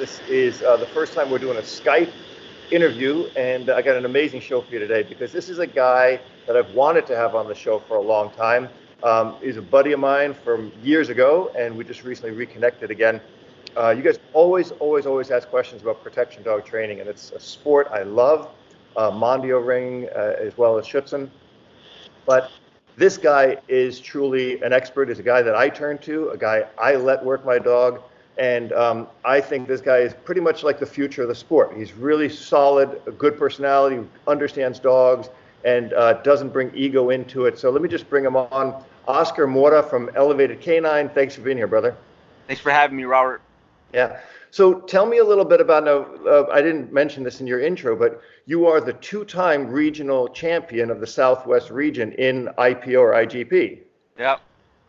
This is the first time we're doing a Skype interview, and I got an amazing show for you today because this is a guy that I've wanted to have on the show for a long time. He's a buddy of mine from years ago, and we just recently reconnected again. You guys always ask questions about protection dog training, and it's a sport I love, Mondio Ring, as well as Schutzhund. But this guy is truly an expert. He's a guy that I turn to, a guy I let work my dog. And I think this guy is pretty much like the future of the sport. He's really solid, a good personality, understands dogs, and doesn't bring ego into it. So let me just bring him on. Oscar Mora from Elevated Canine. Thanks for being here, brother. Thanks for having me, Robert. Yeah. So tell me a little bit about, I didn't mention this in your intro, but you are the two-time regional champion of the Southwest region in IPO or IGP. Yep.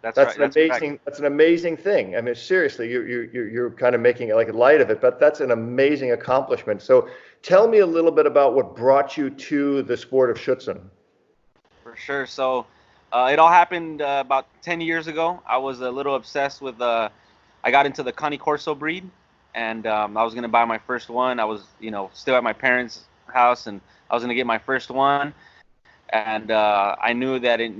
That's an amazing thing. I mean, seriously, you're kind of making like light of it, but that's an amazing accomplishment. So tell me a little bit about what brought you to the sport of Schutzhund. For sure. So it all happened about 10 years ago. I was a little obsessed with, I got into the Corso breed, and I was going to buy my first one. I was, still at my parents' house, and I was going to get my first one. And I knew that it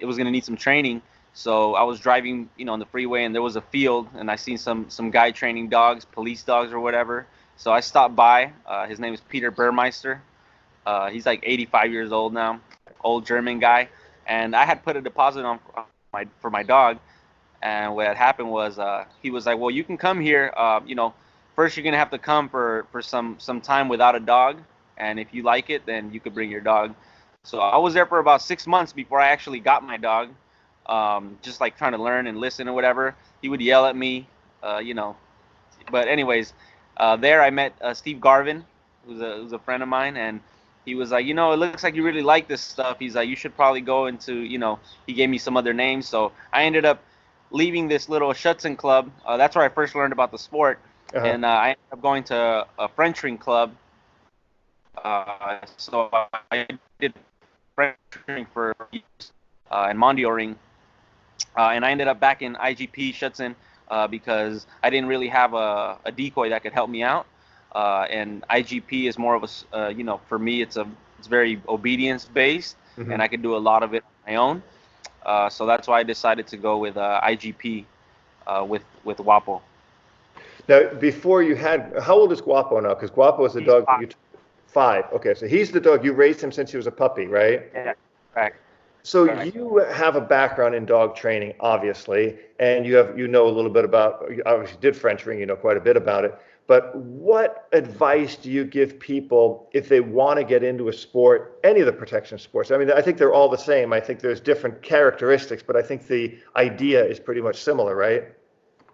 was going to need some training. So I was driving, on the freeway, and there was a field, and I seen some guy training dogs, police dogs or whatever. So I stopped by. His name is Peter Burmeister. He's like 85 years old now, old German guy. And I had put a deposit on for my dog. And what had happened was he was like, well, you can come here. First you're gonna have to come for some time without a dog, and if you like it, then you could bring your dog. So I was there for about 6 months before I actually got my dog. Just like trying to learn and listen or whatever. He would yell at me, But anyways, there I met Steve Garvin, who's a friend of mine, and he was like, it looks like you really like this stuff. He's like, you should probably go into, he gave me some other names. So I ended up leaving this little Schutzhund club. That's where I first learned about the sport. Uh-huh. And I ended up going to a French ring club. So I did French ring for and Mondio Ring. And I ended up back in IGP Schutzhund because I didn't really have a decoy that could help me out. And IGP is more of a, for me, it's very obedience based, mm-hmm. and I could do a lot of it on my own. So that's why I decided to go with IGP with Guapo. Now, before you had, how old is Guapo now? Because Guapo is the dog that you took. 5. Okay, so he's the dog you raised him since he was a puppy, right? Yeah, correct. So you have a background in dog training, obviously, and you know a little bit about, you obviously did French ring, you know quite a bit about it. But what advice do you give people if they want to get into a sport, any of the protection sports? I mean, I think they're all the same. I think there's different characteristics, but I think the idea is pretty much similar, right?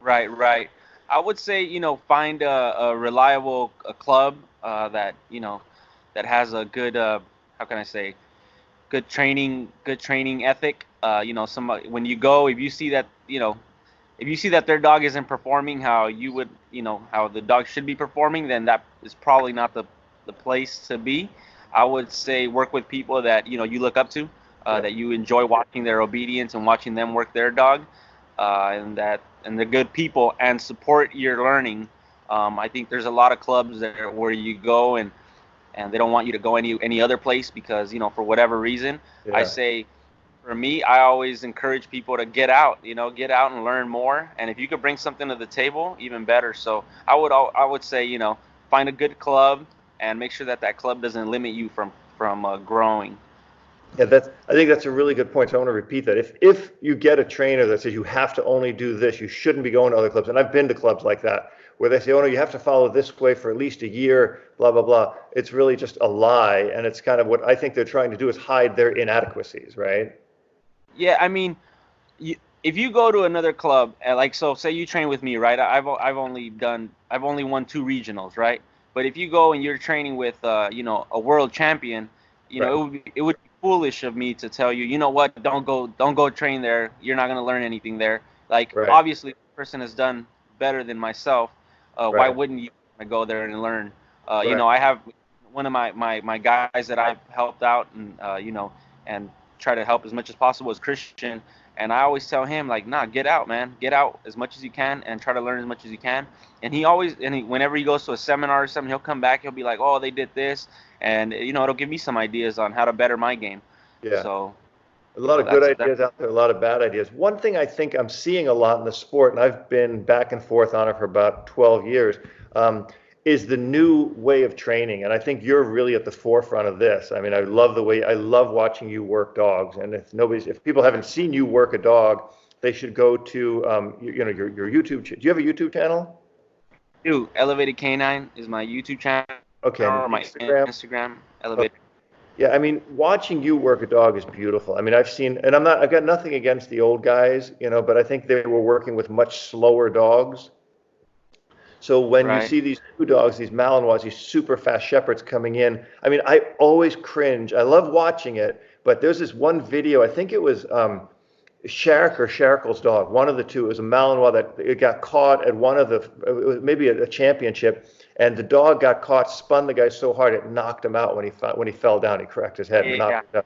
Right. I would say, find a reliable club that, that has a good, how can I say, good training ethic. Somebody, when you go, if you see that, if you see that their dog isn't performing how you would, how the dog should be performing, then that is probably not the place to be. I would say work with people that, you look up to, that you enjoy watching their obedience and watching them work their dog, and they're good people and support your learning. I think there's a lot of clubs there where you go and they don't want you to go any other place because, for whatever reason. Yeah. I say, for me, I always encourage people to get out and learn more. And if you could bring something to the table, even better. So I would say, find a good club and make sure that club doesn't limit you from growing. Yeah, I think that's a really good point. So I want to repeat that. If you get a trainer that says you have to only do this, you shouldn't be going to other clubs. And I've been to clubs like that where they say, oh no, you have to follow this way for at least a year, blah, blah, blah. It's really just a lie. And it's kind of what I think they're trying to do is hide their inadequacies, right? Yeah, I mean, if you go to another club, so say you train with me, right? I've only won 2 regionals, right? But if you go and you're training with, a world champion, right. it would be foolish of me to tell you, you know what, don't go train there. You're not going to learn anything there. Like, right. Obviously, the person has done better than myself. Right. Why wouldn't you go there and learn? Right. I have one of my guys that I've helped out and, and try to help as much as possible is Christian. And I always tell him, like, nah, get out, man. Get out as much as you can and try to learn as much as you can. And whenever he goes to a seminar or something, he'll come back. He'll be like, oh, they did this. And, it'll give me some ideas on how to better my game. Yeah. So, A lot of good that's ideas out there, a lot of bad ideas. One thing I think I'm seeing a lot in the sport, and I've been back and forth on it for about 12 years, is the new way of training. And I think you're really at the forefront of this. I mean, I love watching you work dogs. And if people haven't seen you work a dog, they should go to, your YouTube. Do you have a YouTube channel? Dude, Elevated Canine is my YouTube channel, Okay, and or my Instagram, Elevated. Okay. Yeah, I mean, watching you work a dog is beautiful. I mean, I've got nothing against the old guys, but I think they were working with much slower dogs. So when you Right. see these new dogs, these Malinois, these super fast shepherds coming in, I mean, I always cringe. I love watching it, but there's this one video, I think it was Shark or Sharkle's dog, one of the two. It was a Malinois that it got caught at one of it was maybe a championship, and the dog got caught, spun the guy so hard it knocked him out when he fell down. He cracked his head and Yeah. knocked him down.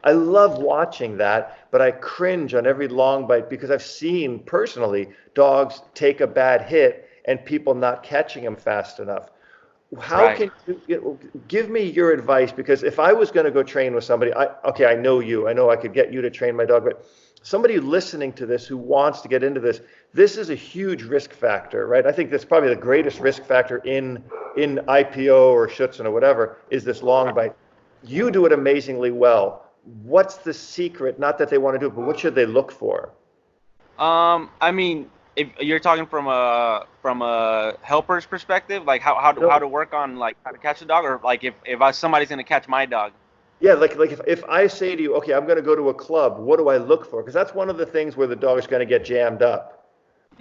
I love watching that, but I cringe on every long bite because I've seen personally dogs take a bad hit and people not catching them fast enough. How Right. can you give me your advice? Because if I was going to go train with somebody, I know you, I know I could get you to train my dog, but somebody listening to this who wants to get into this is a huge risk factor, right? I think that's probably the greatest risk factor in IPO or Schutzhund or whatever is this long bite. You do it amazingly well. What's the secret? Not that they want to do it, but what should they look for? I mean, if you're talking from a helper's perspective, like how No. to work on, like, how to catch a dog, or like if somebody's gonna catch my dog. Yeah, like if I say to you, okay, I'm going to go to a club, what do I look for? Because that's one of the things where the dog is going to get jammed up.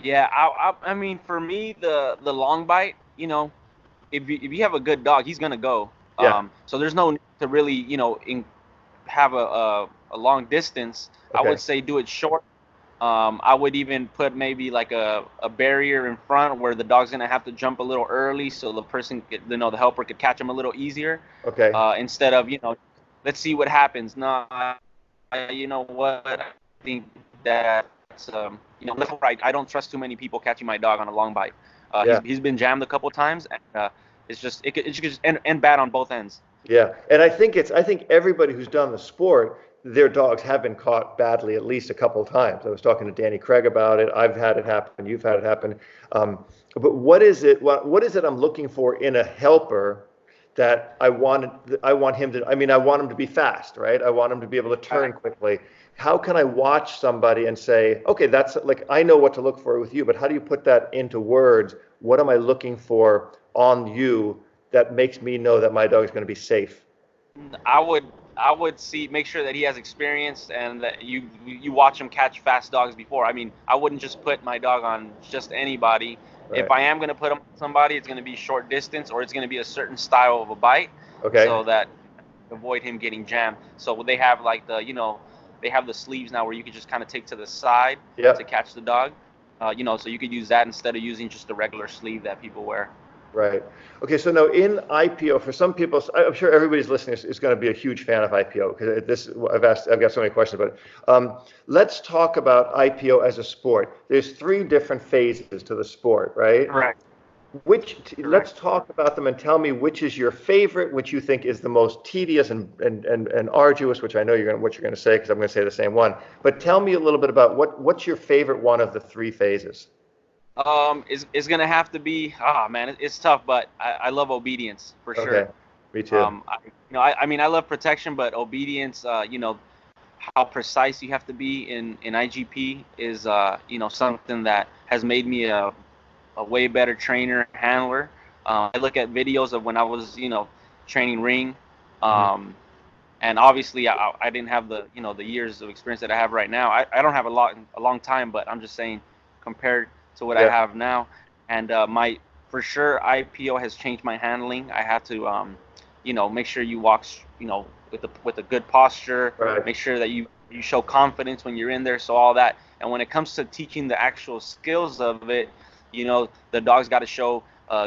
Yeah, I mean, for me, the long bite, if you have a good dog, he's gonna go. Yeah. So there's no need to really, have a long distance. I Okay. would say do it short. I would even put maybe like a barrier in front where the dog's gonna have to jump a little early, so the helper could catch him a little easier. Okay. Instead of, let's see what happens. No, you know what? I think that's I don't trust too many people catching my dog on a long bite. Yeah. He's been jammed a couple times, and it should just end bad on both ends. Yeah. And I think everybody who's done the sport, their dogs have been caught badly at least a couple of times. I was talking to Danny Craig about it. I've had it happen. You've had it happen. But what is it? What is it I'm looking for in a helper that I want him to? I mean, I want him to be fast, right? I want him to be able to turn quickly. How can I watch somebody and say, okay, that's like I know what to look for with you, but how do you put that into words? What am I looking for on you that makes me know that my dog is going to be safe? I would make sure that he has experience and that you watch him catch fast dogs before. I mean, I wouldn't just put my dog on just anybody. Right. If I am going to put him on somebody, it's going to be short distance, or it's going to be a certain style of a bite, Okay. so that avoid him getting jammed. So they have like they have the sleeves now where you can just kind of take to the side Yep. to catch the dog. So you could use that instead of using just the regular sleeve that people wear. Right. Okay. So now in IPO, for some people, I'm sure everybody's listening is going to be a huge fan of IPO because I've got so many questions about it. Let's talk about IPO as a sport. There's 3 different phases to the sport, right? Correct. Let's talk about them and tell me which is your favorite, which you think is the most tedious and arduous, which I know what you're going to say because I'm going to say the same one. But tell me a little bit about what's your favorite one of the 3 phases. Is gonna have to be, man, it's tough, but I love obedience for sure. Okay. Me too. I mean, I love protection, but obedience, how precise you have to be in IGP is, something that has made me a way better trainer, handler. I look at videos of when I was, training Ring, and obviously I didn't have the years of experience that I have right now. I don't have a long time, but I'm just saying compared to what I have now, and for sure IPO has changed my handling. I have to make sure you walk with a good posture, Right. make sure that you show confidence when you're in there, so all that. And when it comes to teaching the actual skills of it, the dog's got to show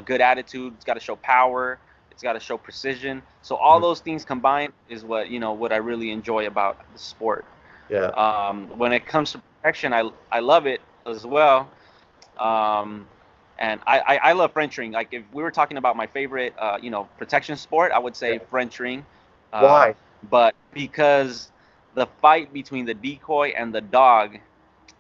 good attitude, it's got to show power, it's got to show precision. So all those things combined is what I really enjoy about the sport. Yeah. When it comes to protection, I love it as well. Um, and I love French ring. Like if we were talking about my favorite, protection sport, I would Yeah. say French ring. Uh, Why? but because the fight between the decoy and the dog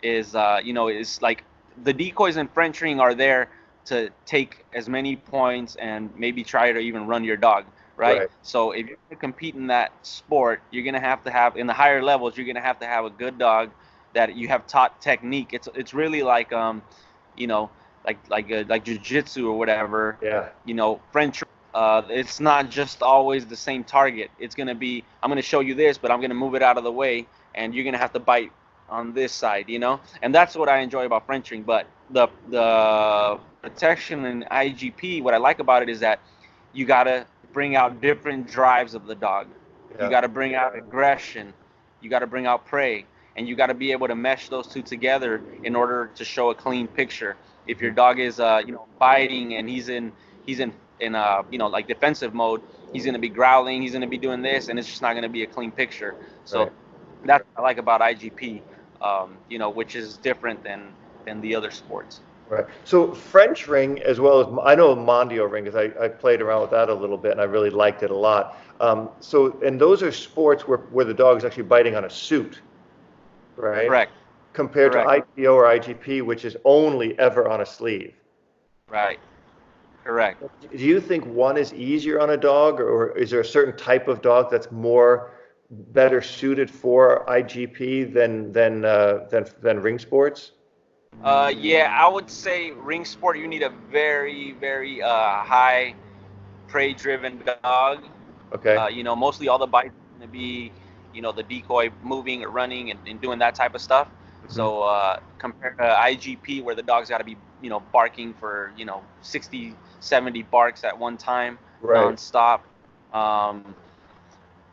is like the decoys in French ring are there to take as many points and maybe try to even run your dog, right? Right. So if you're going to compete in that sport, you're going to have in the higher levels, you're going to have a good dog that you have taught technique. It's really like you know, like jujitsu or whatever. Yeah. French. It's not just always the same target. It's gonna be I'm gonna show you this, but I'm gonna move it out of the way, and you're gonna have to bite on this side, and that's what I enjoy about Frenching. But the protection in IGP, what I like about it is that you gotta bring out different drives of the dog. You Yeah. gotta bring out aggression. You gotta bring out prey, and you gotta be able to mesh those two together in order to show a clean picture. If your dog is biting and he's in like defensive mode, he's gonna be growling, he's gonna be doing this, and it's just not gonna be a clean picture. So Right. that's what I like about IGP, which is different than the other sports. Right. So French ring, as well as I know Mondio ring, because I played around with that a little bit and I really liked it a lot. And those are sports where the dog is actually biting on a suit, right? Correct. Compared to Correct. IPO or IGP, which is only ever on a sleeve. Right. Correct. Do you think one is easier on a dog, or is there a certain type of dog that's more better suited for IGP than ring sports? Yeah, I would say ring sport. You need a very, very high prey-driven dog. Okay. Mostly all the bites are going to be, the decoy moving or running and doing that type of stuff. Hmm. So compared to IGP, where the dog's got to be, barking for, 60, 70 barks at one time, Right. nonstop. Um,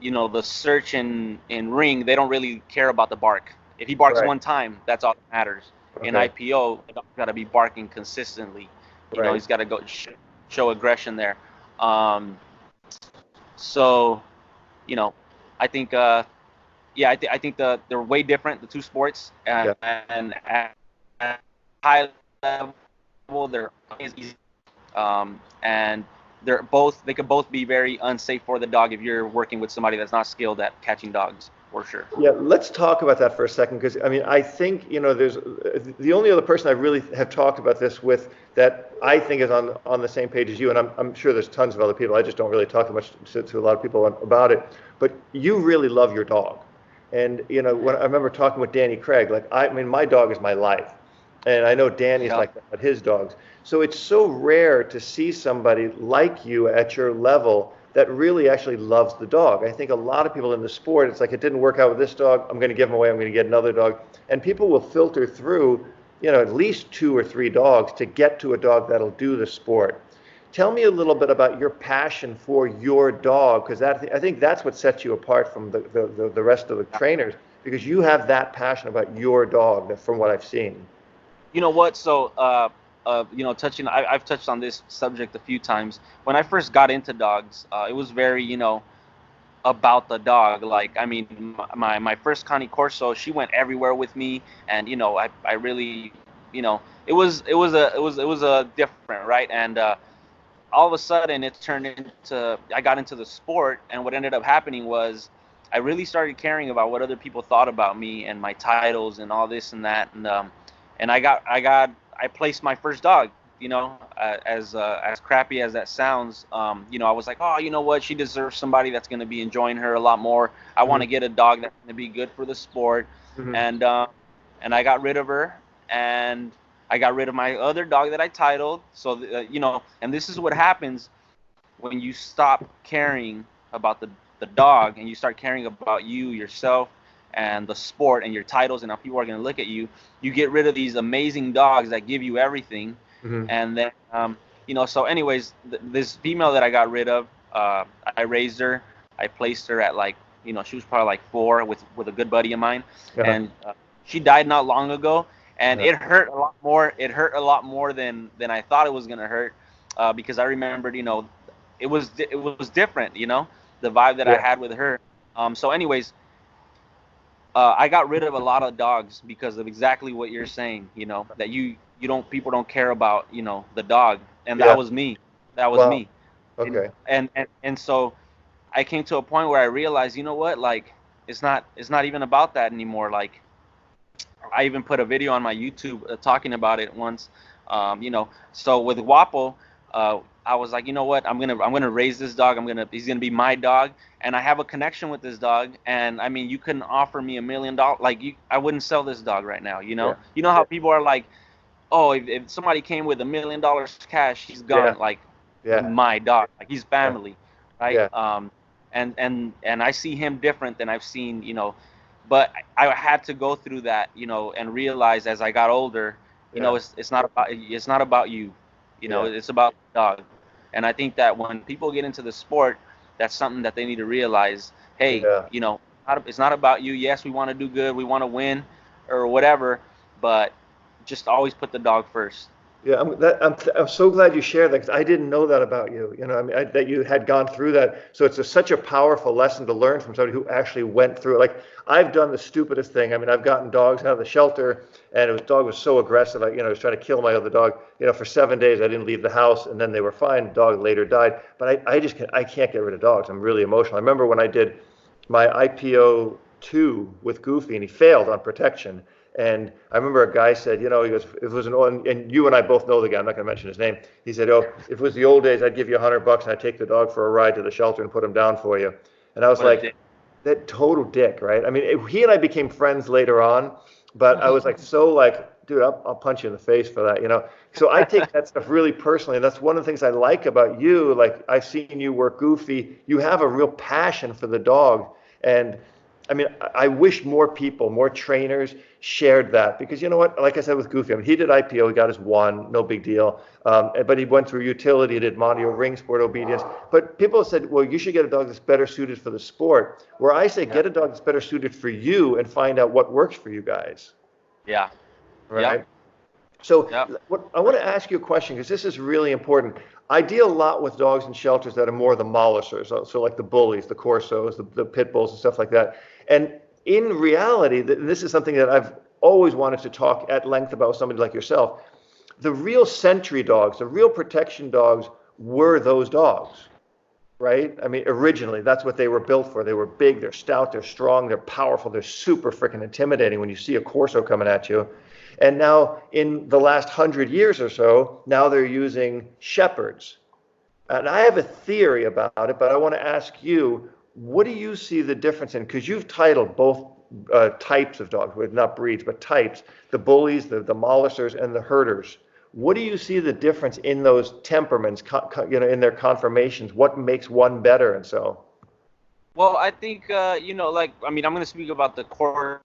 the search in ring, they don't really care about the bark. If he barks Right. one time, that's all that matters. In Okay. IPO, the dog's got to be barking consistently. Right. He's got to go show aggression there. Um, so, you know, I think, yeah, I think they're way different, the two sports, Yeah. and at high level, they're easy, and they could both be very unsafe for the dog if you're working with somebody that's not skilled at catching dogs, for sure. Yeah, let's talk about that for a second, because I mean, I think, there's the only other person I really have talked about this with that I think is on the same page as you, and I'm sure there's tons of other people. I just don't really talk much to a lot of people about it. But you really love your dog, and when I remember talking with Danny Craig, like I mean, my dog is my life, and I know Danny's Yeah. like that with his dogs. So it's so rare to see somebody like you at your level that really actually loves the dog. I think a lot of people in the sport, it's like it didn't work out with this dog, I'm going to give him away, I'm going to get another dog. And people will filter through, at least 2 or 3 dogs to get to a dog that'll do the sport. Tell me a little bit about your passion for your dog, because I think that's what sets you apart from the rest of the trainers, because you have that passion about your dog, from what I've seen. You know what? So, I've touched on this subject a few times. When I first got into dogs, it was very, about the dog. Like, I mean, my first Connie Corso, she went everywhere with me, and I really, it was a different, right? And all of a sudden, it turned into I got into the sport, and what ended up happening was I really started caring about what other people thought about me and my titles and all this and that, and I placed my first dog. As crappy as that sounds, I was like, oh, you know what? She deserves somebody that's going to be enjoying her a lot more. I want Hmm. to get a dog that's going to be good for the sport, Hmm. and I got rid of her, and I got rid of my other dog that I titled. So and this is what happens when you stop caring about the dog and you start caring about you, yourself, and the sport and your titles and how people are going to look at you. You get rid of these amazing dogs that give you everything, Hmm. and then so anyways, this female that I got rid of, I raised her. I placed her at like, she was probably like 4 with a good buddy of mine, Yeah. and she died not long ago, and Yeah. it hurt a lot more. It hurt a lot more than I thought it was gonna hurt, because I remembered, it was different, the vibe that I Yeah. had with her. So anyways, I got rid of a lot of dogs because of exactly what you're saying. You know, that you don't people don't care about, you know, the dog, and that Yeah. was me. That was Wow. me. And Okay. so I came to a point where I realized, you know what, like it's not even about that anymore. Like I even put a video on my YouTube talking about it once. You know, so with Guapo, I was like, you know what, I'm gonna raise this dog. He's gonna be my dog, and I have a connection with this dog. And I mean, you couldn't offer me $1 million. Like I wouldn't sell this dog right now. Yeah. You know how people are like, oh, if somebody came with $1 million cash, he's Yeah. gone. Like Yeah. my dog, like he's Yeah. family, right? Yeah. And I see him different than I've seen, you know, but I had to go through that, you know, and realize as I got older, you know, Yeah. it's not about you, you know, Yeah. it's about the dog. And I think that when people get into the sport, that's something that they need to realize. Hey, Yeah. you know, it's not about you. Yes, we want to do good, we want to win, or whatever, but just always put the dog first. Yeah, I'm so glad you shared that because I didn't know that about you. You know, I mean, that you had gone through that. So it's such a powerful lesson to learn from somebody who actually went through it. Like I've done the stupidest thing. I mean, I've gotten dogs out of the shelter, and dog was so aggressive. I was trying to kill my other dog. For 7 days I didn't leave the house, and then they were fine. The dog later died. But I can't get rid of dogs. I'm really emotional. I remember when I did my IPO two with Goofy, and he failed on protection. And I remember a guy said, he goes, if it was an old, and you and I both know the guy, I'm not going to mention his name. He said, oh, if it was the old days, I'd give you $100 and I'd take the dog for a ride to the shelter and put him down for you. And I was What a like, dick. that total dick, right? I mean, he and I became friends later on, but I was like, so like, dude, I'll punch you in the face for that. So I take that stuff really personally. And that's one of the things I like about you. Like, I've seen you work Goofy. You have a real passion for the dog. And I mean, I wish more people, more trainers shared that because you know what? Like I said with Goofy, I mean, he did IPO, he got his one, no big deal. But he went through utility, he did Mondio Ring, sport obedience. But people said, well, you should get a dog that's better suited for the sport. Where I say, Yeah. get a dog that's better suited for you and find out what works for you guys. Yeah. Yep. Right? So Yep. what I want to ask you a question because this is really important. I deal a lot with dogs in shelters that are more the Molossers, so like the bullies, the Corsos, the pit bulls, and stuff like that. And in reality, this is something that I've always wanted to talk at length about with somebody like yourself. The real sentry dogs, the real protection dogs, were those dogs, right? I mean, originally, that's what they were built for. They were big, they're stout, they're strong, they're powerful, they're super freaking intimidating when you see a Corso coming at you. And now, in the last 100 years or so, now they're using shepherds. And I have a theory about it, but I want to ask you, what do you see the difference in? Because you've titled both types of dogs, not breeds, but types, the bullies, the Molossers, and the herders. What do you see the difference in those temperaments, in their conformations? What makes one better and so? Well, I think like I mean, I'm gonna speak about the core.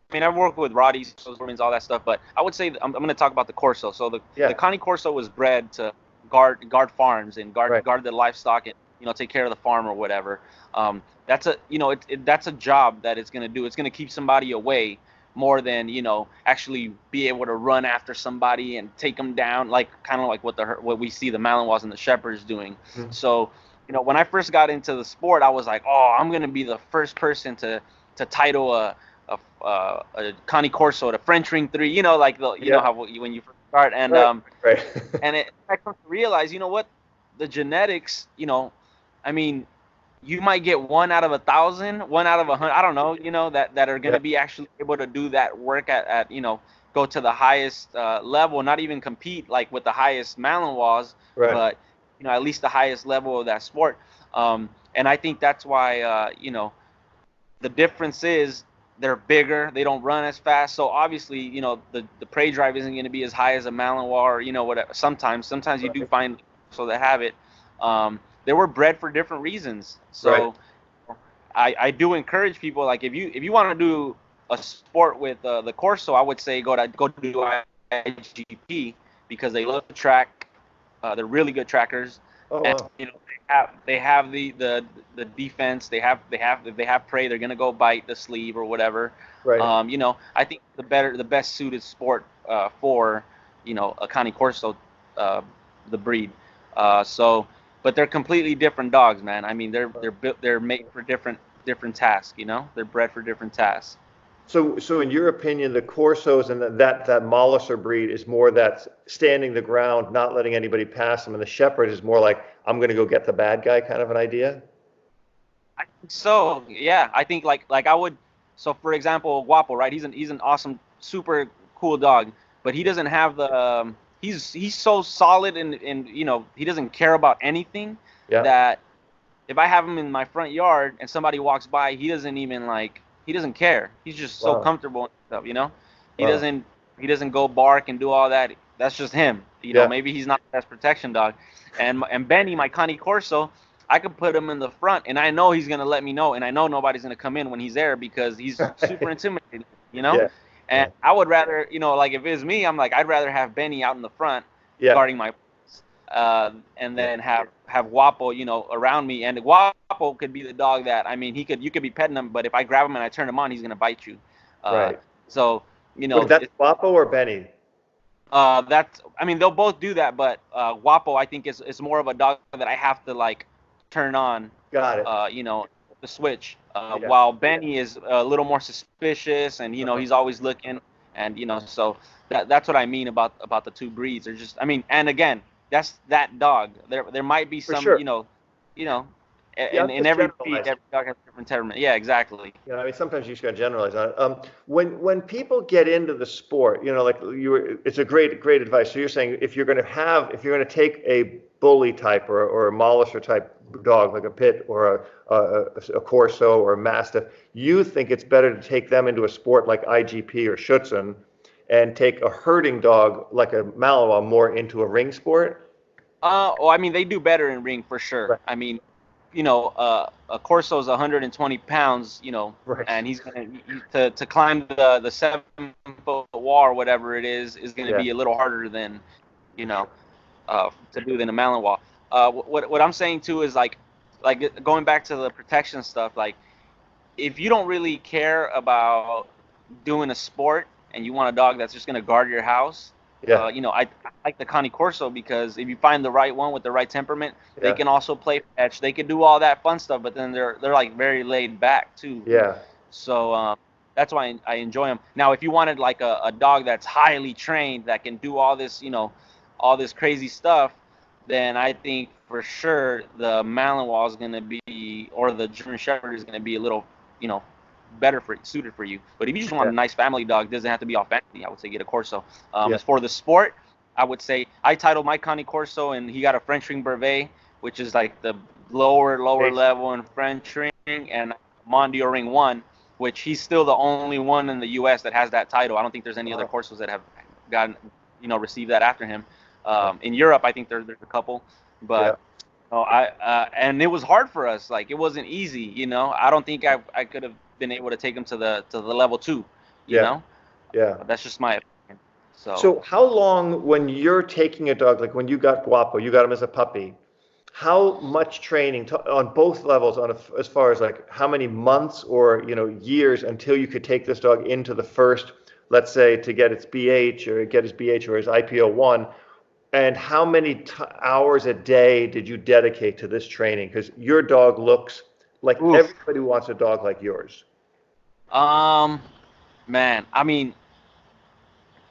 I mean, I've worked with Roddies, all that stuff, but I would say I'm going to talk about the Corso. So the Yeah, Connie Corso was bred to guard farms and right, guard the livestock and take care of the farm or whatever. That's a that's a job that it's going to do. It's going to keep somebody away more than actually be able to run after somebody and take them down, like kind of like what we see the Malinois and the Shepherds doing. mhm, So when I first got into the sport, I was like, oh, I'm going to be the first person to title a Connie Corso, the French Ring 3, like yeah, how when you first start, and right, right, I come to realize, what, the genetics, I mean, you might get 1 out of 1,000, 1 out of 100, I don't know, that are going yeah, to be actually able to do that work at go to the highest level, not even compete like with the highest Malinois, right, but at least the highest level of that sport. And I think that's why the difference is they're bigger, they don't run as fast. So obviously, the prey drive isn't going to be as high as a Malinois or whatever. Sometimes you do right, find so they have it. They were bred for different reasons. right, So I do encourage people, like if you want to do a sport with the Corso, I would say go do IGP because they love to track. They're really good trackers, oh, and wow, they have the defense. They have prey. They're gonna go bite the sleeve or whatever. right, I think the best suited sport for a Cane Corso, uh, the breed. So, but they're completely different dogs, man. I mean, they're made for different different tasks. You know, they're bred for different tasks. So in your opinion, the Corsos and that Molosser breed is more that standing the ground, not letting anybody pass them, and the Shepherd is more like, I'm going to go get the bad guy kind of an idea? I think so, yeah. I think like I would. So for example, Guapo, right? He's an awesome, super cool dog, but he doesn't have the. He's so solid and you know he doesn't care about anything Yeah. that if I have him in my front yard and somebody walks by, he doesn't even like he doesn't care. He's just so Wow. comfortable and stuff, you know. He Wow. doesn't he doesn't go bark and do all that. That's just him. You know, Yeah. maybe he's not the best protection dog. And Benny, my Connie Corso, I could put him in the front and I know he's gonna let me know and I know nobody's gonna come in when he's there because he's super intimidating, you know? Yeah. And Yeah. I would rather, you know, like if it's me, I'm like I'd rather have Benny out in the front Yeah. guarding my and then have Guapo, you know, around me. And Guapo could be the dog that I mean, you could be petting him, but if I grab him and I turn him on, he's gonna bite you. Uh, Right. so you What is know, that, Guapo or Benny? that's I mean they'll both do that, but Guapo I think is more of a dog that I have to like turn on, Got it. you know, the switch. Yeah. While Benny is a little more suspicious, and you know Uh-huh. he's always looking, and you know so that's what I mean about the two breeds. They're just I mean, and again that's that dog. There might be For some sure. you know, Yeah, I'm in just every breed generalizing. every dog has a different temperament. Yeah, exactly. You know, I mean, sometimes you just got to generalize on it. When people get into the sport, you know, like it's a great advice. So you're saying if you're going to take a bully type or a Molosser type dog, like a pit or a Corso or a Mastiff, you think it's better to take them into a sport like IGP or Schutzhund and take a herding dog like a Malinois more into a ring sport? Well, I mean, they do better in ring for sure. Right. I mean, you know, a Corso's 120 pounds, you know, Right. and he's gonna to climb the 7 foot wall or whatever it is gonna Yeah. be a little harder than, you know, to do than a Malinois. What I'm saying too is like going back to the protection stuff. Like, if you don't really care about doing a sport and you want a dog that's just gonna guard your house, Yeah. you know, I like the Connie Corso because if you find the right one with the right temperament, they Yeah. can also play fetch. They can do all that fun stuff, but then they're like very laid back too. Yeah. So that's why I enjoy them. Now, if you wanted like a dog that's highly trained that can do all this, you know, all this crazy stuff, then I think for sure the Malinois is gonna be, or the German Shepherd is gonna be a little, you know, better suited for you. But if you just want Yeah. a nice family dog, doesn't have to be all fancy. I would say get a Corso. Yeah. As for the sport, I would say I titled my Connie Corso, and he got a French Ring Brevet, which is like the lower Basic. level in French Ring, and Mondio Ring 1, which he's still the only one in the U.S. that has that title. I don't think there's any other Wow. Corsos that have gotten, you know, received that after him. In Europe, I think there's a couple, Yeah. but and it was hard for us. Like, it wasn't easy, you know. I don't think I could have been able to take him to the level 2, you Yeah. know. Yeah. That's just my opinion. So how long, when you're taking a dog, like when you got Guapo, you got him as a puppy, how much training on both levels, as far as like how many months or, you know, years until you could take this dog into the first, let's say, to get its BH or get his BH or his IPO1, and how many hours a day did you dedicate to this training? Because your dog looks like Oof. everybody wants a dog like yours. Man, I mean,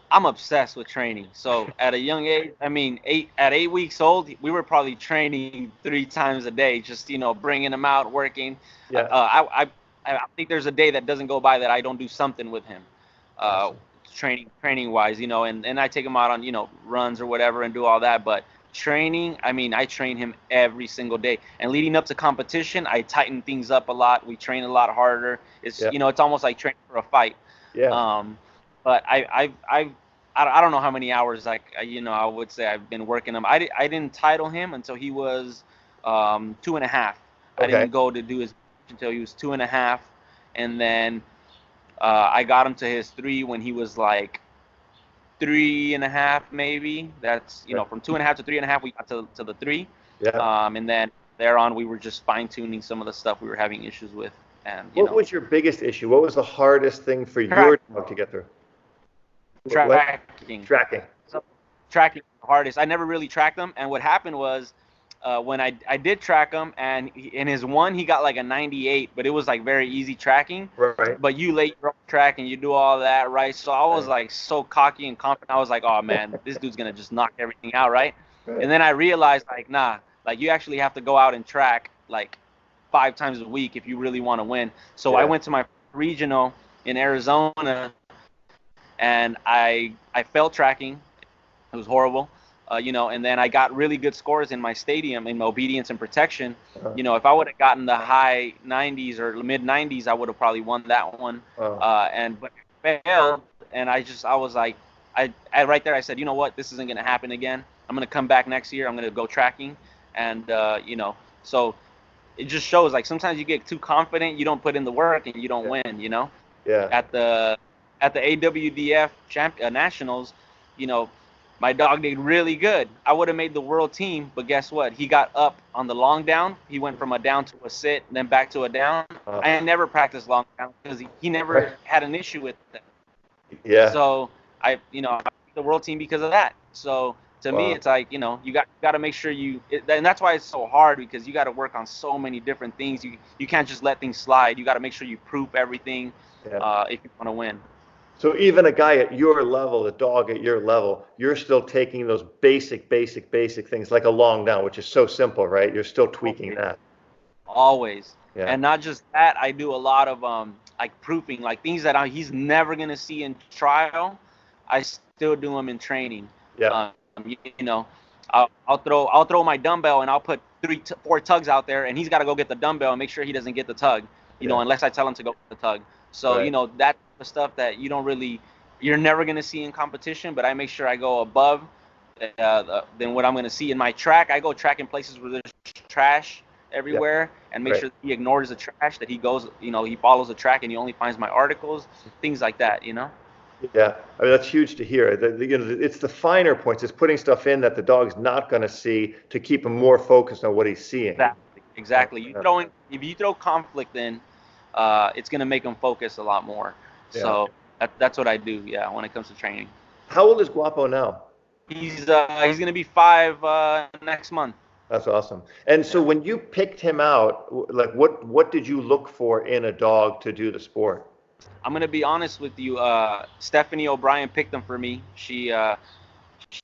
I'm obsessed with training. So at a young age, I mean, at 8 weeks old, we were probably training 3 times a day, just, you know, bringing him out, working. Yeah. I think there's a day that doesn't go by that I don't do something with him, Awesome. training wise, you know, and I take him out on, you know, runs or whatever and do all that. But training, I mean, I train him every single day. And leading up to competition, I tighten things up a lot. We train a lot harder. It's, Yeah. you know, it's almost like training for a fight. Yeah. But I don't know how many hours you know, I would say I've been working him. I didn't title him until he was 2.5. I Okay. didn't go to do his until he was 2.5, and then I got him to his 3 when he was like 3.5 maybe. That's, you know, from 2.5 to 3.5 we got to the 3. Yeah. And then thereon we were just fine tuning some of the stuff we were having issues with. And What was your biggest issue? What was the hardest thing for your dog to get through? tracking. Tracking. So tracking was the hardest. I never really tracked them, and what happened was when I did track him, and in his one he got like a 98, but it was like very easy tracking. Right. But you lay your own track and you do all that, right? So I was Right. like so cocky and confident. I was like, oh man, this dude's gonna just knock everything out, right? Right. And then I realized like, nah, like you actually have to go out and track like 5 times a week if you really want to win. So I Yeah. went to my regional in Arizona, and I failed tracking. It was horrible. And then I got really good scores in my stadium in obedience and protection. Uh-huh. If I would have gotten the high 90s or mid 90s, I would have probably won that one. Oh. But I failed, and I was like, I right there I said, you know what, this isn't gonna happen again. I'm gonna come back next year. I'm gonna go tracking, and so it just shows like sometimes you get too confident, you don't put in the work, and you don't Yeah. win. Yeah. At the AWDF nationals, my dog did really good. I would have made the world team, but guess what? He got up on the long down. He went from a down to a sit, then back to a down. I never practiced long down because he never had an issue with it. Yeah. So I made the world team because of that. So to me, it's like, you got to make sure and that's why it's so hard, because you got to work on so many different things. You can't just let things slide. You got to make sure you proof everything if you want to win. So even a guy at your level, a dog at your level, you're still taking those basic things like a long down, which is so simple, right? You're still tweaking that. Always. Yeah. And not just that, I do a lot of like proofing, like things that he's never gonna see in trial. I still do them in training. Yeah. I'll throw my dumbbell, and I'll put 4 tugs out there, and he's got to go get the dumbbell and make sure he doesn't get the tug. Unless I tell him to go get the tug. So Right. that stuff that you're never gonna see in competition, but I make sure I go above than what I'm gonna see in my track. I go track in places where there's trash Yeah. everywhere, and make Right. sure he ignores the trash, that he goes, he follows the track, and he only finds my articles, things like that. Yeah, I mean that's huge to hear. It's the finer points. It's putting stuff in that the dog's not going to see to keep him more focused on what he's seeing. Exactly. Yeah. If you throw conflict in, it's gonna make him focus a lot more. Yeah. So that's what I do. Yeah, when it comes to training. How old is Guapo now? He's gonna be 5 next month. That's awesome. And so when you picked him out, like what did you look for in a dog to do the sport? I'm gonna be honest with you. Stephanie O'Brien picked him for me. She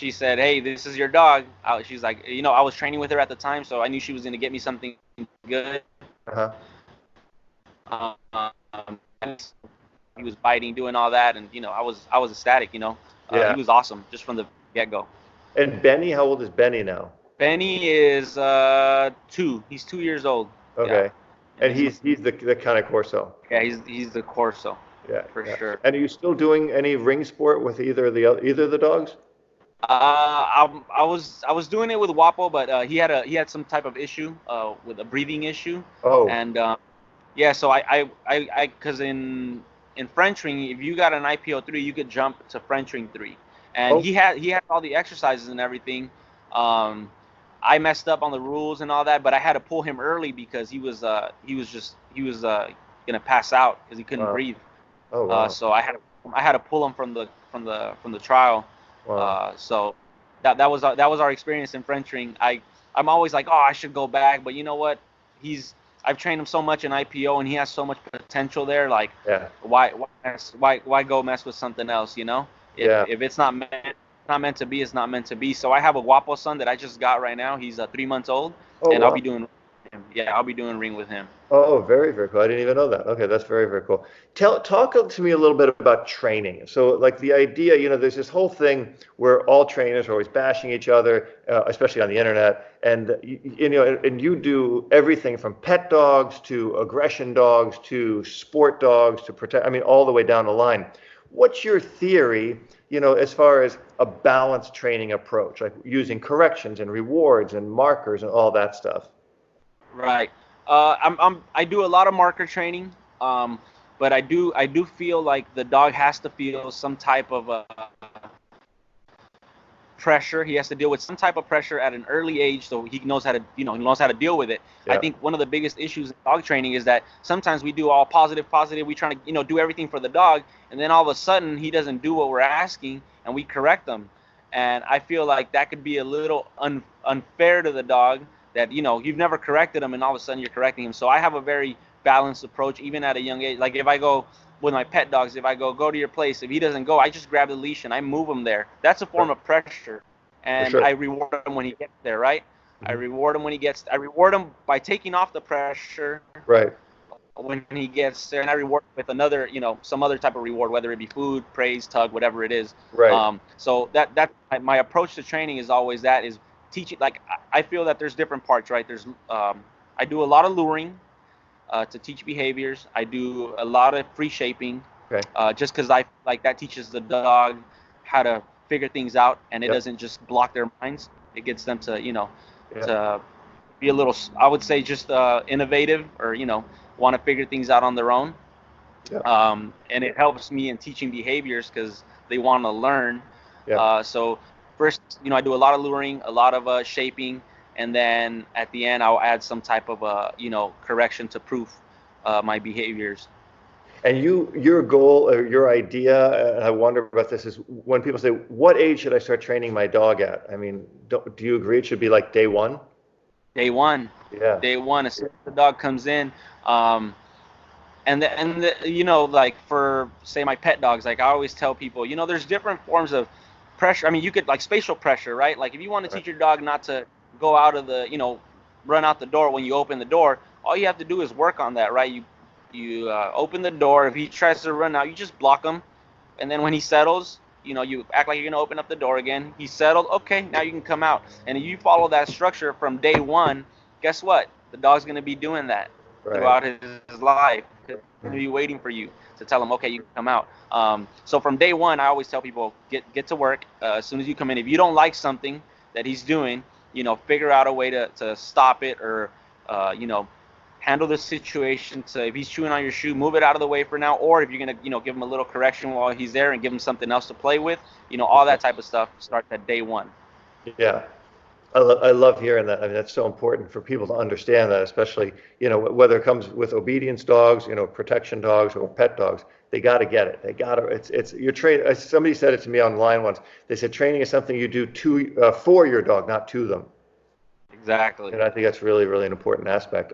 said, "Hey, this is your dog." She's like, I was training with her at the time, so I knew she was gonna get me something good. Uh-huh. He was biting, doing all that, and I was ecstatic. Yeah. He was awesome just from the get-go. And Benny, how old is Benny now? Benny is 2. He's 2 years old. Okay. Yeah. And he's the kind of Corso. Yeah, he's the Corso. Yeah, for sure. And are you still doing any ring sport with either of the dogs? I was doing it with Guapo, but he had some type of issue with a breathing issue. Oh. And yeah, so I because in French ring, if you got an IPO 3, you could jump to French ring 3, and he had all the exercises and everything. I messed up on the rules and all that, but I had to pull him early because he was gonna pass out because he couldn't breathe. Oh wow. So I had to pull him from the trial. Wow. So that was our experience in French ring. I'm always like, oh, I should go back, but you know what? I've trained him so much in IPO, and he has so much potential there. Like, Yeah. why go mess with something else? If it's not meant to be, it's not meant to be. So I have a Guapo son that I just got right now. He's 3 months old, and wow. I'll be doing ring with him. Oh, very, very cool. I didn't even know that. Okay, that's very, very cool. Talk to me a little bit about training. So, like the idea, there's this whole thing where all trainers are always bashing each other, especially on the internet, and and you do everything from pet dogs to aggression dogs to sport dogs to protect. I mean, all the way down the line. What's your theory, as far as a balanced training approach, like using corrections and rewards and markers and all that stuff? Right. I do a lot of marker training, but I do feel like the dog has to feel some type of pressure. He has to deal with some type of pressure at an early age, so he knows how to deal with it. Yeah. I think one of the biggest issues in dog training is that sometimes we do all positive. We try to do everything for the dog, and then all of a sudden he doesn't do what we're asking, and we correct them. And I feel like that could be a little unfair to the dog. that you've never corrected him, and all of a sudden you're correcting him. So I have a very balanced approach, even at a young age. Like if I go with my pet dogs, if I go to your place, if he doesn't go, I just grab the leash and I move him there. That's a form of pressure, For and sure. I reward him when he gets there, right? I Mhm. reward him when he gets. I reward him by taking off the pressure Right. when he gets there, and I reward him with another, some other type of reward, whether it be food, praise, tug, whatever it is. Right. So that my approach to training is always that is teaching. Like I feel that there's different parts, right? There's I do a lot of luring to teach behaviors. I do a lot of free shaping, Okay. just because I like that teaches the dog how to figure things out, and it Yep. doesn't just block their minds. It gets them to Yeah. to be a little, I would say, just innovative, or want to figure things out on their own. Yeah. And it helps me in teaching behaviors because they want to learn. Yeah. So first, I do a lot of luring, a lot of shaping, and then at the end, I'll add some type of correction to proof my behaviors. And your goal or your idea, and I wonder about this, is when people say, "What age should I start training my dog at?" I mean, do you agree it should be like day one? Day one, Yeah. day one, as soon as the dog comes in, and like for say my pet dogs, like I always tell people, there's different forms of pressure. I mean, you could like spatial pressure, right? Like if you want to Right. teach your dog not to go out of the, run out the door when you open the door, all you have to do is work on that, right? You open the door. If he tries to run out, you just block him, and then when he settles, you act like you're gonna open up the door again. He's settled. Okay, now you can come out. And if you follow that structure from day one, guess what? The dog's gonna be doing that Right. throughout his life. He's gonna be waiting for you to tell him, okay, you can come out. So from day one, I always tell people, get to work as soon as you come in. If you don't like something that he's doing, figure out a way to stop it, or handle the situation. So if he's chewing on your shoe, move it out of the way for now. Or if you're gonna, give him a little correction while he's there and give him something else to play with, all that type of stuff starts at day one. Yeah. I love hearing that. I mean, that's so important for people to understand that, especially, whether it comes with obedience dogs, protection dogs or pet dogs, they got to get it. They got to, you're trained. Somebody said it to me online once. They said training is something you do for your dog, not to them. Exactly. And I think that's really, really an important aspect.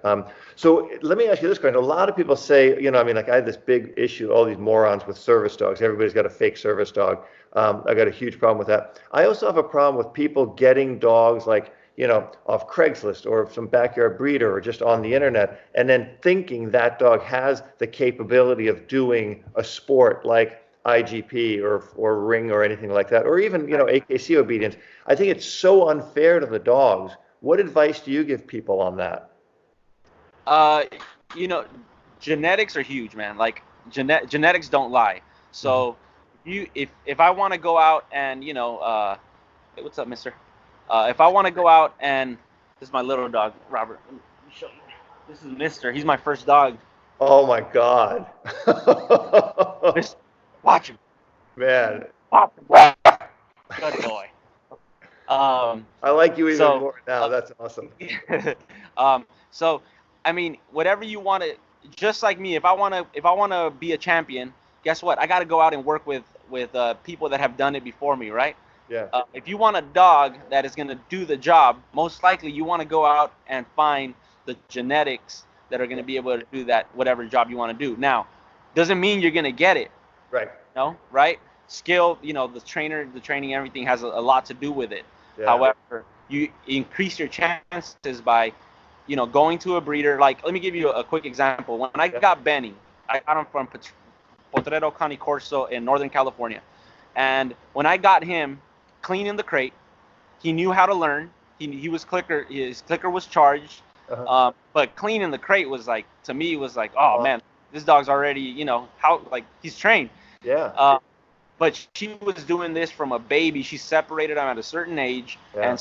So let me ask you this question. A lot of people say, I mean, like I had this big issue, all these morons with service dogs. Everybody's got a fake service dog. I got a huge problem with that. I also have a problem with people getting dogs like, off Craigslist or some backyard breeder or just on the internet, and then thinking that dog has the capability of doing a sport like IGP or Ring or anything like that, or even, AKC obedience. I think it's so unfair to the dogs. What advice do you give people on that? Uh, you know, Genetics are huge, man. Like genetics don't lie. Mhm. So if I want to go out and hey, what's up, Mister? If I want to go out and this is my little dog, Robert. Let me show you. This is Mister. He's my first dog. Oh my God. Mister, watch him. Man, Watch him. Good boy. I like you even So, more now. That's awesome. so I mean, whatever you want to, just like me, if I want to be a champion, guess what? I got to go out and work with people that have done it before me, right? Yeah. If you want a dog that is going to do the job, most likely you want to go out and find the genetics that are going to be able to do that whatever job you want to do. Now, doesn't mean you're going to get it, Right. right? Skill, the training, everything has a lot to do with it. Yeah. However, you increase your chances by, going to a breeder. Like, let me give you a quick example. When I got Benny, I got him from Potrero County Corso in Northern California. And when I got him clean in the crate, he knew how to learn. He was clicker. His clicker was charged. Uh-huh. But clean in the crate was like, to me, was like, oh Awesome. man, this dog's already, how, like, he's trained. Yeah. But she was doing this from a baby. She separated him at a certain age, Yeah.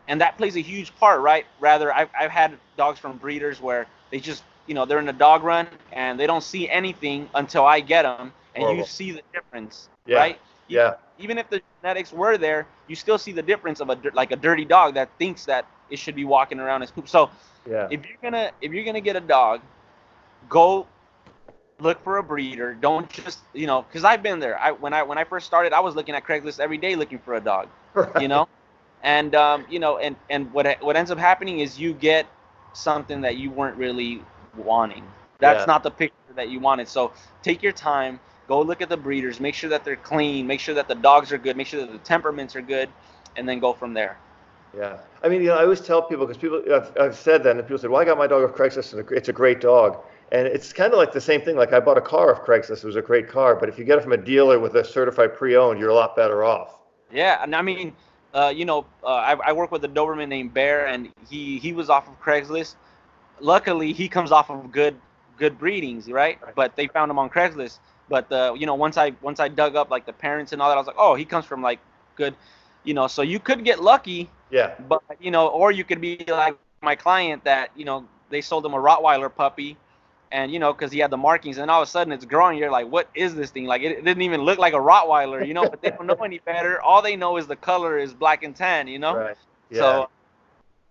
and that plays a huge part, right? Rather, I've had dogs from breeders where they just, they're in a dog run and they don't see anything until I get them, and you Horrible. see the difference, Yeah. right? Yeah. Even if the genetics were there, you still see the difference of a dirty dog that thinks that it should be walking around as poop. So Yeah. if you're gonna get a dog, go look for a breeder. Don't just, because I've been there. When I first started, I was looking at Craigslist every day looking for a dog, you Right. know, And and what ends up happening is you get something that you weren't really wanting. That's Yeah. not the picture that you wanted. So take your time, go look at the breeders, make sure that they're clean, make sure that the dogs are good, make sure that the temperaments are good, and then go from there. Yeah. I mean, I always tell people, because I've said that, and people say, well, I got my dog off Craigslist, and it's a great dog. And it's kind of like the same thing. Like, I bought a car off Craigslist. It was a great car. But if you get it from a dealer with a certified pre-owned, you're a lot better off. Yeah, and I mean, I work with a Doberman named Bear, and he was off of Craigslist. Luckily, he comes off of good breedings, right? Right. But they found him on Craigslist. But once I dug up like the parents and all that, I was like, oh, he comes from like good, So you could get lucky, Yeah. but or you could be like my client that they sold him a Rottweiler puppy, and because he had the markings, and all of a sudden it's growing. You're like, what is this thing? Like it didn't even look like a Rottweiler, But they don't know any better. All they know is the color is black and tan. Right. Yeah. So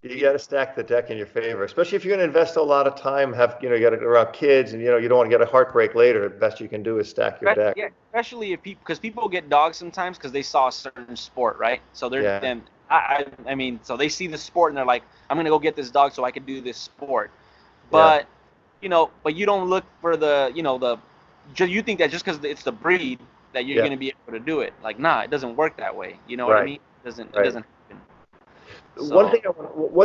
You got to stack the deck in your favor, especially if you're going to invest a lot of time. You got to go around kids, and you don't want to get a heartbreak later. The best you can do is stack your deck. yeah, especially if because people get dogs sometimes because they saw a certain sport, right? So they're Yeah. then I mean, so they see the sport and they're like, I'm gonna go get this dog so I can do this sport. But but you don't look for you think that just because it's the breed that you're gonna be able to do it. Like, nah, it doesn't work that way. You know what I Right. mean? It Right. doesn't happen. One So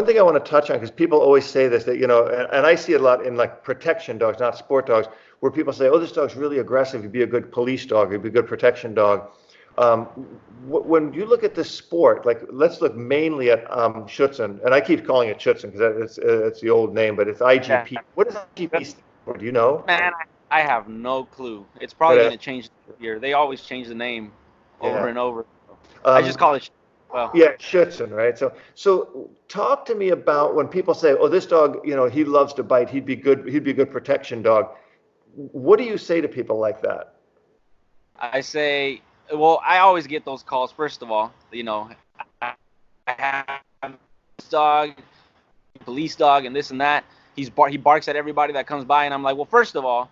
thing I want to touch on, because people always say this, that and I see it a lot in like protection dogs, not sport dogs, where people say, "Oh, this dog's really aggressive. He'd be a good police dog. He'd be a good protection dog." Um, when you look at this sport, like let's look mainly at Schutzhund, and I keep calling it Schutzhund because it's the old name, but it's IGP. yeah. What does IGP stand for? Do you know? Man, I have no clue. It's probably But, gonna change this year. They always change the name over yeah. and over. I just Um, call it. Well, Yeah, Schutzhund, right? So talk to me about when people say, "Oh, this dog, he loves to bite. He'd be good. He'd be a good protection dog." What do you say to people like that? I say, well, I always get those calls. First of all, I have this dog, police dog, and this and that. He barks at everybody that comes by, and I'm like, well, first of all,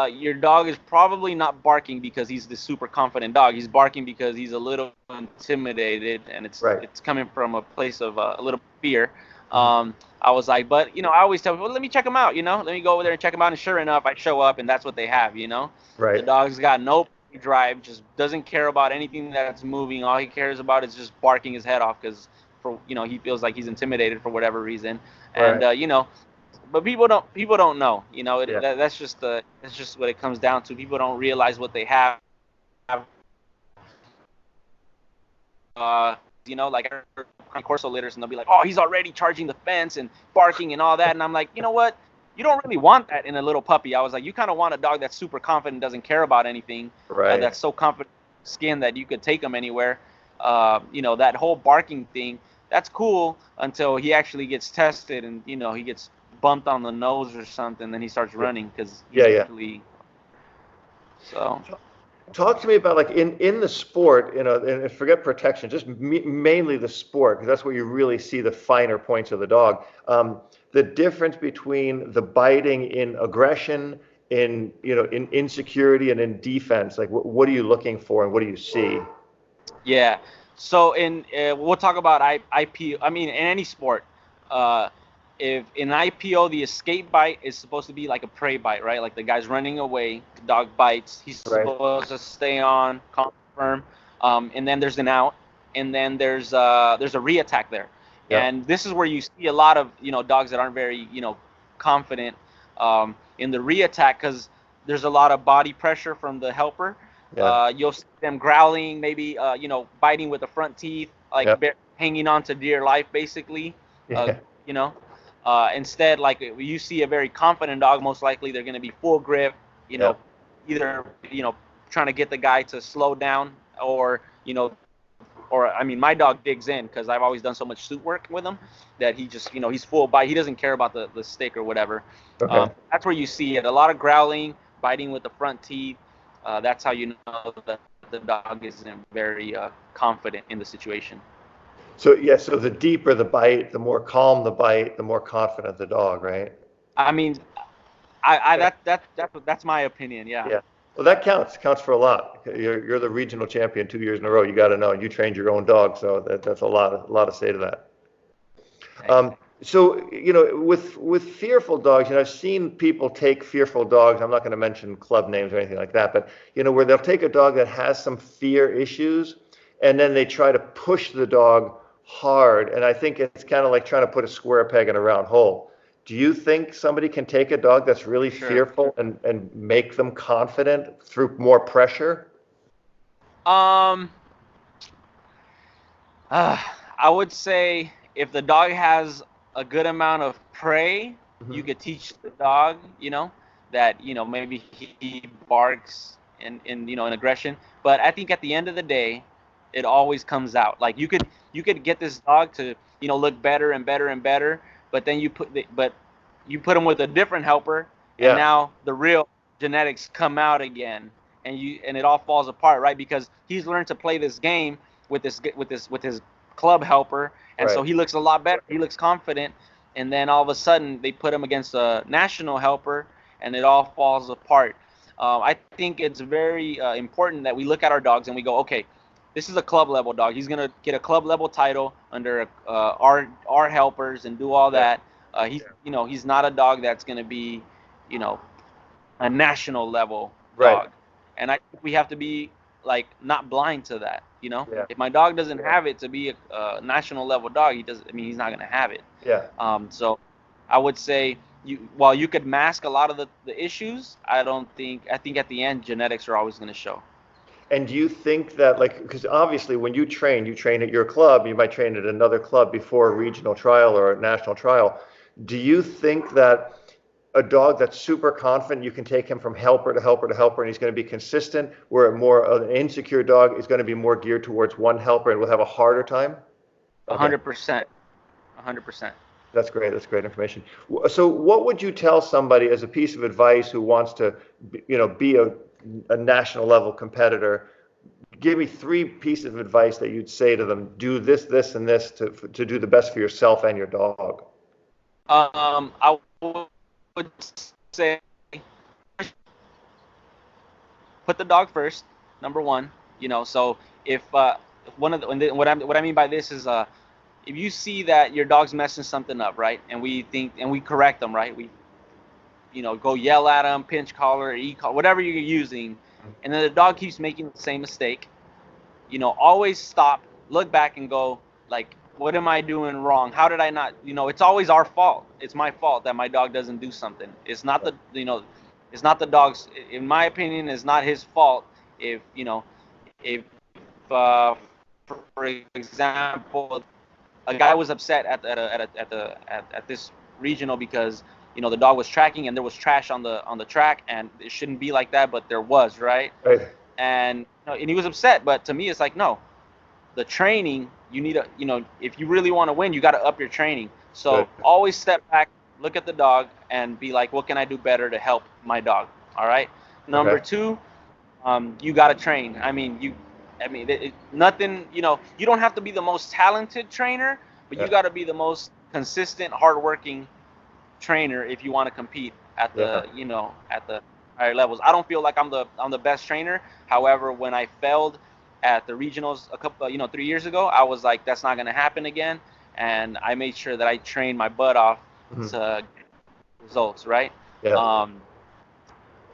your dog is probably not barking because he's this super confident dog. He's barking because he's a little intimidated, and it's Right. it's coming from a place of a little fear. I was like, but I always tell people, let me check him out. Let me go over there and check him out. And sure enough, I show up, and that's what they have. The Right. dog's got no drive, just doesn't care about anything that's moving. All he cares about is just barking his head off because he feels like he's intimidated for whatever reason, and Right. but people don't know. Yeah. That's just what it comes down to. People don't realize what they have. Like I heard Corso litters, and they'll be like, "Oh, he's already charging the fence and barking and all that," and I'm like, you know what? You don't really want that in a little puppy. I was like, you kind of want a dog that's super confident, doesn't care about anything, Right. that's so confident skin that you could take him anywhere. That whole barking thing, that's cool until he actually gets tested and he gets bumped on the nose or something, then he starts running because he's Yeah. actually. So Talk to me about like in the sport, and forget protection, just mainly the sport, because that's where you really see the finer points of the dog. The difference between the biting in aggression, in insecurity, and in defense. Like, what are you looking for, and what do you see? yeah, so we'll talk about IP. I mean, in any sport, if in IPO the escape bite is supposed to be like a prey bite, right? Like the guy's running away, the dog bites, he's Right. supposed to stay on, confirm, and then there's an out, and then there's a reattack there, Yeah. and this is where you see a lot of dogs that aren't very confident in the reattack because there's a lot of body pressure from the helper. Yeah. You'll see them growling, maybe biting with the front teeth, like Yeah. hanging on to dear life, basically. Yeah. You know. Instead, like you see a very confident dog, most likely they're going to be full grip, either trying to get the guy to slow down, or I mean, my dog digs in because I've always done so much suit work with him that he just he's full bite. He doesn't care about the stick or whatever. Okay. That's where you see it. A lot of growling, biting with the front teeth. That's how you know that the dog isn't very confident in the situation. So the deeper the bite, the more calm the bite, the more confident the dog, right? I mean, that's my opinion. Yeah. Yeah. Well, that counts for a lot. You're the regional champion 2 years in a row. You got to know. You trained your own dog, so that's a lot to say to that. Thanks. So, with fearful dogs, I've seen people take fearful dogs. I'm not going to mention club names or anything like that, but, where they'll take a dog that has some fear issues and then they try to push the dog hard. And I think it's kind of like trying to put a square peg in a round hole. Do you think somebody can take a dog that's really Sure. fearful and make them confident through more pressure? Um, I would say if the dog has a good amount of prey, you could teach the dog, that, maybe he barks in aggression. But I think at the end of the day, it always comes out. Like you could get this dog to, look better and better and better, but then you put him with a different helper, Yeah. and now the real genetics come out again, and it all falls apart, right? Because he's learned to play this game with his club helper, and so Right. he looks a lot better. He looks confident, and then all of a sudden they put him against a national helper, and it all falls apart. I think it's very important that we look at our dogs and we go, okay, this is a club level dog. He's gonna get a club level title under our helpers and do all that. He's not a dog that's gonna be, a national level Right. dog, and I think we have to be like not blind to that. Yeah. If my dog doesn't have it to be a national level dog, he's not gonna have it. Yeah. So I would say while you could mask a lot of the issues, I think at the end genetics are always gonna show. And do you think that, because obviously when you train at your club, you might train at another club before a regional trial or a national trial. Do you think that a dog that's super confident, you can take him from helper to helper to helper and he's going to be consistent, where more of an insecure dog is going to be more geared towards one helper and will have a harder time? 100%. 100%. That's great. That's great information. So what would you tell somebody as a piece of advice who wants to, be a national level competitor? Give me 3 pieces of advice that you'd say to them. Do this, this, and this to do the best for yourself and your dog. I would say put the dog first, number one. So if what I mean by this is if you see that your dog's messing something up, right, and we correct them, right, we go yell at them, pinch collar, e-collar, whatever you're using, and then the dog keeps making the same mistake, always stop, look back, and go like, what am I doing wrong? How did I not? It's always our fault. It's my fault that my dog doesn't do something. It's not it's not the dog's. In my opinion, it's not his fault if for example, a guy was upset at this regional because the dog was tracking and there was trash on the track, and it shouldn't be like that, but there was, right? Right. And he was upset, but to me it's like, no, the training, you need if you really want to win, you got to up your training. So Good. always step back, look at the dog, and be like, what can I do better to help my dog? All right. Number 2, you got to train. Nothing. You don't have to be the most talented trainer, but you got to be the most consistent, hardworking trainer if you want to compete at the at the higher levels. I don't feel like I'm the best trainer. However, when I failed at the regionals a couple 3 years ago, I was like, that's not going to happen again, and I made sure that I trained my butt off to get results, right? Yeah.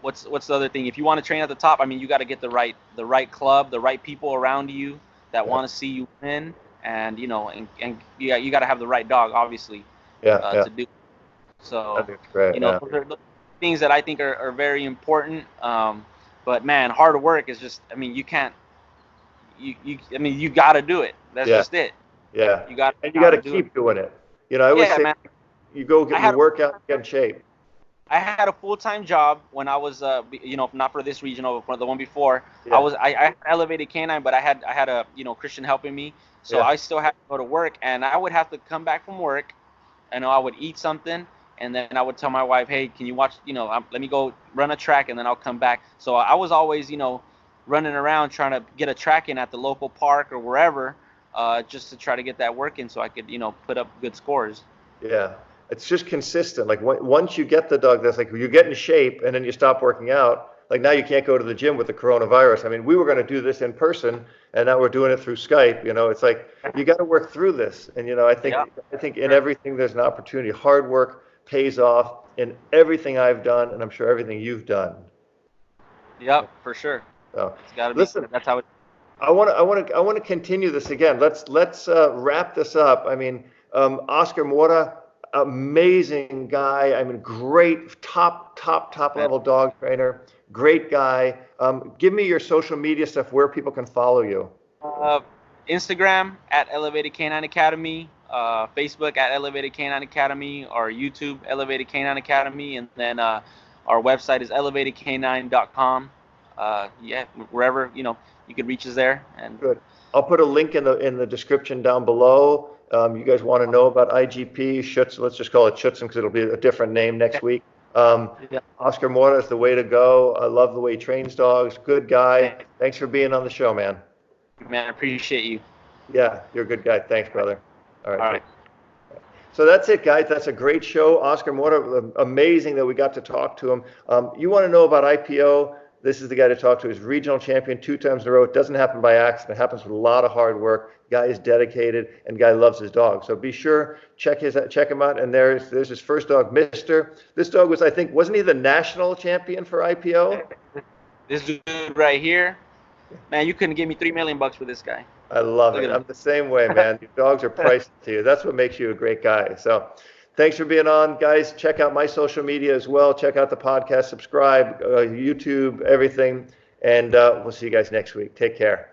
What's the other thing? If you want to train at the top, you got to get the right club, the right people around you that want to see you win, and you got to have the right dog, obviously, to do. So That's great. those are things that I think are very important. But man, hard work is just. You can't. You got to do it. That's just it. Yeah. You got to keep doing it. I always say, man. you go get your workout, get in shape. I had a full-time job when I was, not for this regional, but for the one before. Yeah. I elevated Canine, but I had a Christian helping me, so I still had to go to work, and I would have to come back from work, and I would eat something, and then I would tell my wife, hey, can you watch, let me go run a track, and then I'll come back. So I was always, running around trying to get a track in at the local park or wherever, just to try to get that work in so I could, put up good scores. Yeah. It's just consistent. Like once you get the dog, that's like you get in shape and then you stop working out. like now you can't go to the gym with the coronavirus. I mean, we were going to do this in person, and now we're doing it through Skype. You know, it's like you got to work through this. And you know, I think in everything there's an opportunity. Hard work pays off in everything I've done, and I'm sure everything you've done. Yep, for sure. So, It's got to be. listen, That's how it. I want to continue this again. Let's wrap this up. I mean, Oscar Mora, amazing guy. I mean, great top level dog trainer. Great guy. Give me your social media stuff where people can follow you. Instagram at Elevated Canine Academy, Facebook at Elevated Canine Academy, or YouTube Elevated Canine Academy, and then our website is elevatedcanine.com. Yeah, wherever you can reach us there. And good. I'll put a link in the description down below. You guys want to know about IGP, Schutz, let's just call it Schutzhund because it'll be a different name next week. Oscar Mora is the way to go. I love the way he trains dogs. Good guy. Thanks for being on the show, man. Man, I appreciate you. Yeah, you're a good guy. Thanks, brother. All right. All right. So that's it, guys. That's a great show. Oscar Mora, amazing that we got to talk to him. You want to know about IPO? This is the guy to talk to. He's regional champion 2 times in a row. It doesn't happen by accident. It happens with a lot of hard work. Guy is dedicated, and guy loves his dog. So be sure, check him out. And there's his first dog, Mister. This dog was, I think, wasn't he the national champion for IPO? This dude right here, man, you couldn't give me $3 million for this guy. I love it. I'm the same way, man. Your dogs are priceless to you. That's what makes you a great guy. So thanks for being on, guys. Check out my social media as well. Check out the podcast, subscribe, YouTube, everything. And we'll see you guys next week. Take care.